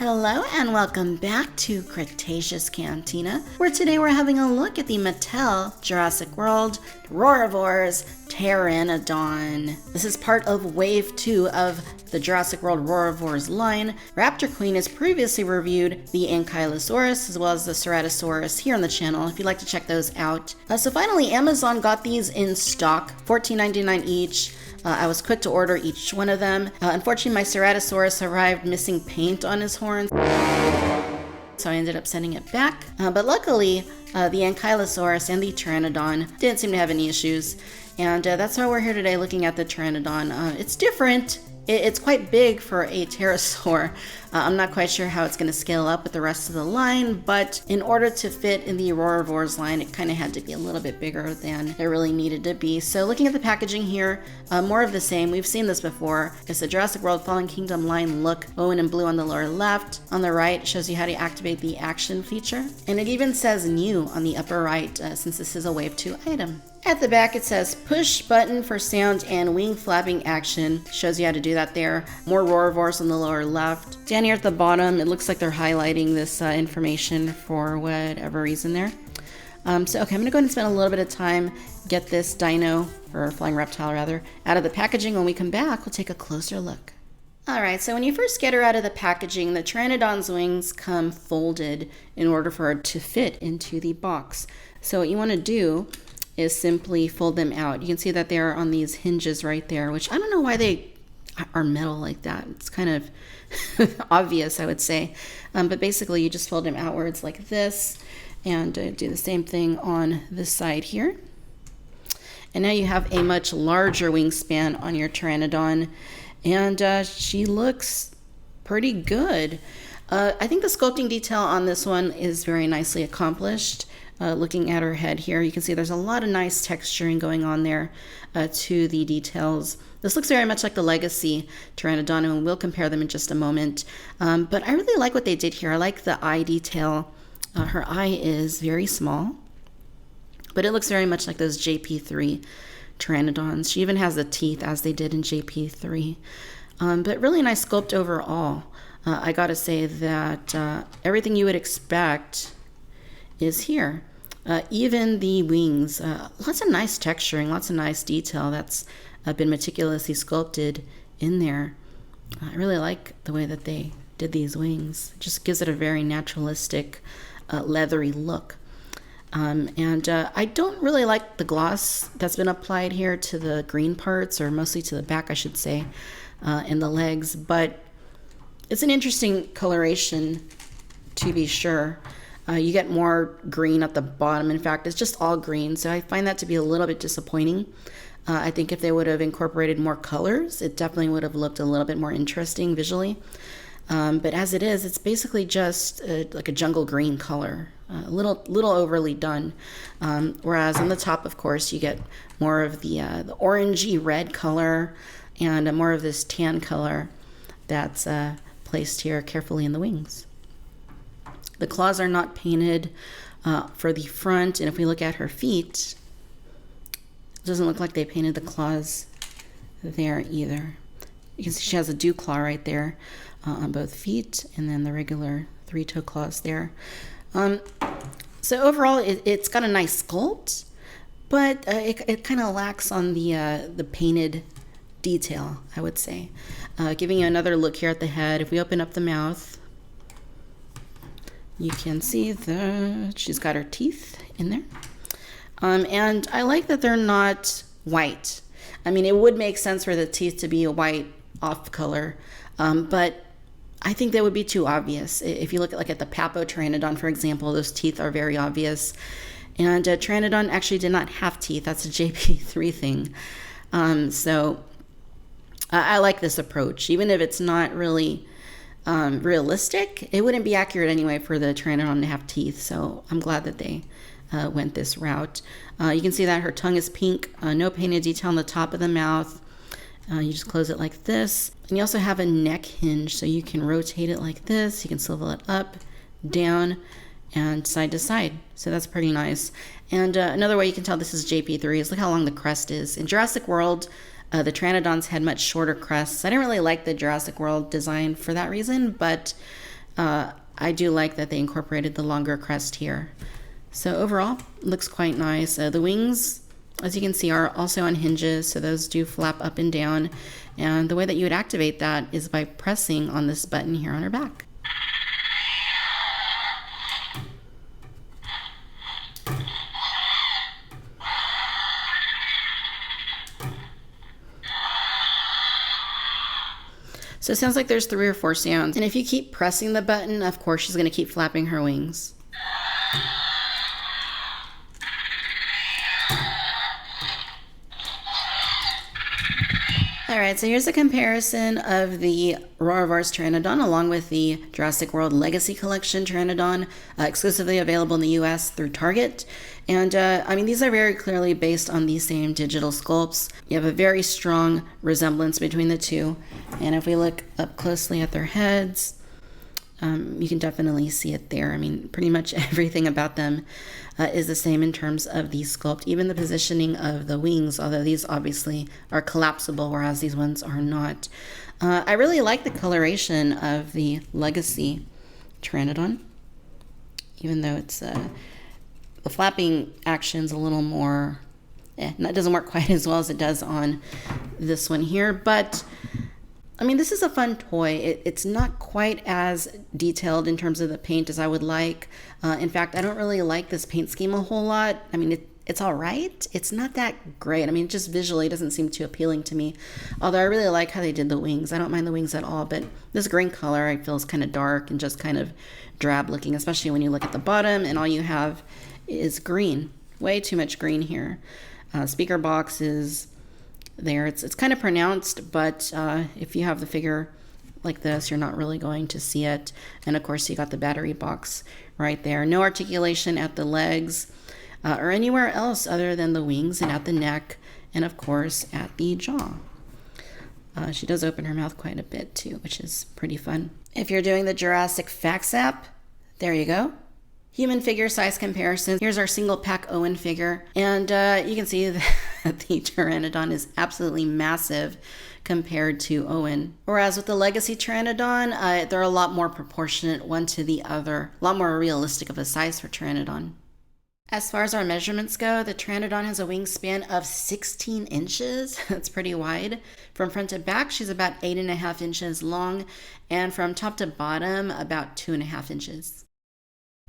Hello and welcome back to Cretaceous Cantina, where today we're having a look at the Mattel Jurassic World Roarivores Pteranodon. This is part of Wave 2 of the Jurassic World Roarivores line. Raptor Queen has previously reviewed the Ankylosaurus as well as the Ceratosaurus here on the channel if you'd like to check those out. So finally, Amazon got these in stock, $14.99 each. I was quick to order each one of them. Unfortunately, my Ceratosaurus arrived missing paint on his horns, so I ended up sending it back. But luckily, the Ankylosaurus and the Pteranodon didn't seem to have any issues. And that's why we're here today looking at the Pteranodon. It's different. It's quite big for a pterosaur. I'm not quite sure how it's going to scale up with the rest of the line, but in order to fit in the Roarivores line, it kind of had to be a little bit bigger than it really needed to be. So looking at the packaging here, more of the same. We've seen this before. It's the Jurassic World Fallen Kingdom line look, Owen in blue on the lower left. On the right, it shows you how to activate the action feature. And it even says new on the upper right, since this is a Wave 2 item. At the back, it says push button for sound and wing flapping action. Shows you how to do that there. More Roarivores on the lower left. Down here at the bottom, it looks like they're highlighting this information for whatever reason there. Okay, I'm gonna go ahead and spend a little bit of time, get this dino, or flying reptile rather, out of the packaging. When we come back, we'll take a closer look. Alright, so when you first get her out of the packaging, the Pteranodon's wings come folded in order for her to fit into the box. So what you want to do is simply fold them out. You can see that they're on these hinges right there, which I don't know why they are metal like that. It's kind of obvious, I would say. But basically you just fold them outwards like this and do the same thing on this side here. And now you have a much larger wingspan on your Pteranodon, and she looks pretty good. I think the sculpting detail on this one is very nicely accomplished. Looking at her head here, you can see there's a lot of nice texturing going on there to the details. This looks very much like the Legacy Pteranodon, and we'll compare them in just a moment. But I really like what they did here. I like the eye detail. Her eye is very small, but it looks very much like those JP3 Pteranodons. She even has the teeth as they did in JP3. But really nice sculpt overall. I gotta say that everything you would expect is here. Even the wings, lots of nice texturing, lots of nice detail that's been meticulously sculpted in there. I really like the way that they did these wings. It just gives it a very naturalistic, leathery look. And I don't really like the gloss that's been applied here to the green parts, or mostly to the back, I should say, and the legs, but it's an interesting coloration to be sure. You get more green at the bottom. In fact, it's just all green, so I find that to be a little bit disappointing. I think if they would have incorporated more colors, it definitely would have looked a little bit more interesting visually. But as it is, it's basically just like a jungle green color, a little overly done. Whereas on the top, of course, you get more of the orangey red color and more of this tan color that's placed here carefully in the wings. The claws are not painted for the front, and if we look at her feet, it doesn't look like they painted the claws there either. You can see she has a dew claw right there on both feet, and then the regular three-toe claws there. So overall, it's got a nice sculpt, but it kind of lacks on the painted detail, I would say. Giving you another look here at the head, if we open up the mouth, you can see that she's got her teeth in there. And I like that they're not white. I mean, it would make sense for the teeth to be a white off color, but I think that would be too obvious. If you look at the Papo Pteranodon, for example, those teeth are very obvious. And Pteranodon actually did not have teeth. That's a JP3 thing. So I like this approach. Even if it's not really realistic, it wouldn't be accurate anyway for the Pteranodon to have teeth, so I'm glad that they went this route. You can see that her tongue is pink, no painted detail on the top of the mouth. You just close it like this, and you also have a neck hinge, so you can rotate it like this. You can swivel it up, down, and side to side, so that's pretty nice. And another way you can tell this is JP3 is look how long the crest is. In Jurassic World, the Pteranodons had much shorter crests. I didn't really like the Jurassic World design for that reason, but I do like that they incorporated the longer crest here. So overall, looks quite nice. The wings, as you can see, are also on hinges, so those do flap up and down. And the way that you would activate that is by pressing on this button here on her back. So it sounds like there's 3 or 4 sounds. And if you keep pressing the button, of course, she's going to keep flapping her wings. All right, so here's a comparison of the Roarivores Pteranodon along with the Jurassic World Legacy Collection Pteranodon, exclusively available in the US through Target. And I mean, these are very clearly based on the same digital sculpts. You have a very strong resemblance between the two. And if we look up closely at their heads, you can definitely see it there. I mean, pretty much everything about them is the same in terms of the sculpt, even the positioning of the wings, although these obviously are collapsible, whereas these ones are not. I really like the coloration of the Legacy Pteranodon, even though it's the flapping action's a little more, it doesn't work quite as well as it does on this one here, but I mean, this is a fun toy. It's not quite as detailed in terms of the paint as I would like. In fact, I don't really like this paint scheme a whole lot. I mean, it's all right. It's not that great. I mean, just visually, it doesn't seem too appealing to me. Although I really like how they did the wings. I don't mind the wings at all, but this green color I feel is kind of dark and just kind of drab looking, especially when you look at the bottom and all you have is green. Way too much green here. Speaker box is there. It's kind of pronounced, but if you have the figure like this, you're not really going to see it. And of course, you got the battery box right there. No articulation at the legs or anywhere else other than the wings and at the neck, and of course at the jaw. She does open her mouth quite a bit too, which is pretty fun. If you're doing the Jurassic Facts app, there you go. Human figure size comparison. Here's our single pack Owen figure. And you can see that the Pteranodon is absolutely massive compared to Owen. Whereas with the Legacy Pteranodon, they're a lot more proportionate one to the other. A lot more realistic of a size for Pteranodon. As far as our measurements go, the Pteranodon has a wingspan of 16 inches. That's pretty wide. From front to back, she's about 8.5 inches long. And from top to bottom, about 2.5 inches.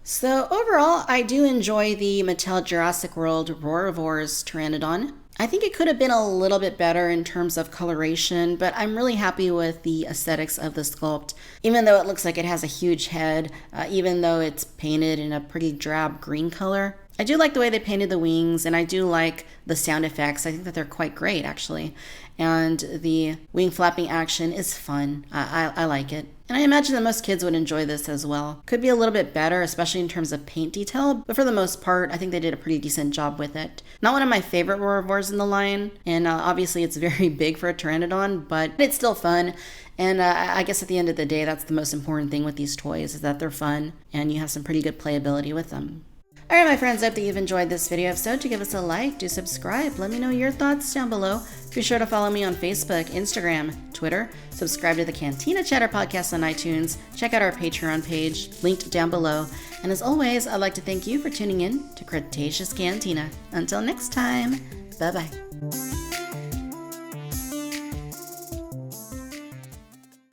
So overall, I do enjoy the Mattel Jurassic World Roarivores Pteranodon. I think it could have been a little bit better in terms of coloration, but I'm really happy with the aesthetics of the sculpt. Even though it looks like it has a huge head, even though it's painted in a pretty drab green color. I do like the way they painted the wings, and I do like the sound effects. I think that they're quite great, actually. And the wing flapping action is fun. I like it. And I imagine that most kids would enjoy this as well. Could be a little bit better, especially in terms of paint detail, but for the most part, I think they did a pretty decent job with it. Not one of my favorite Roarivores in the line, and obviously it's very big for a Pteranodon, but it's still fun. And I guess at the end of the day, that's the most important thing with these toys, is that they're fun, and you have some pretty good playability with them. Alright my friends, I hope that you've enjoyed this video. If so, do give us a like, do subscribe, let me know your thoughts down below. Be sure to follow me on Facebook, Instagram, Twitter, subscribe to the Cantina Chatter podcast on iTunes, check out our Patreon page, linked down below. And as always, I'd like to thank you for tuning in to Cretaceous Cantina. Until next time, bye bye.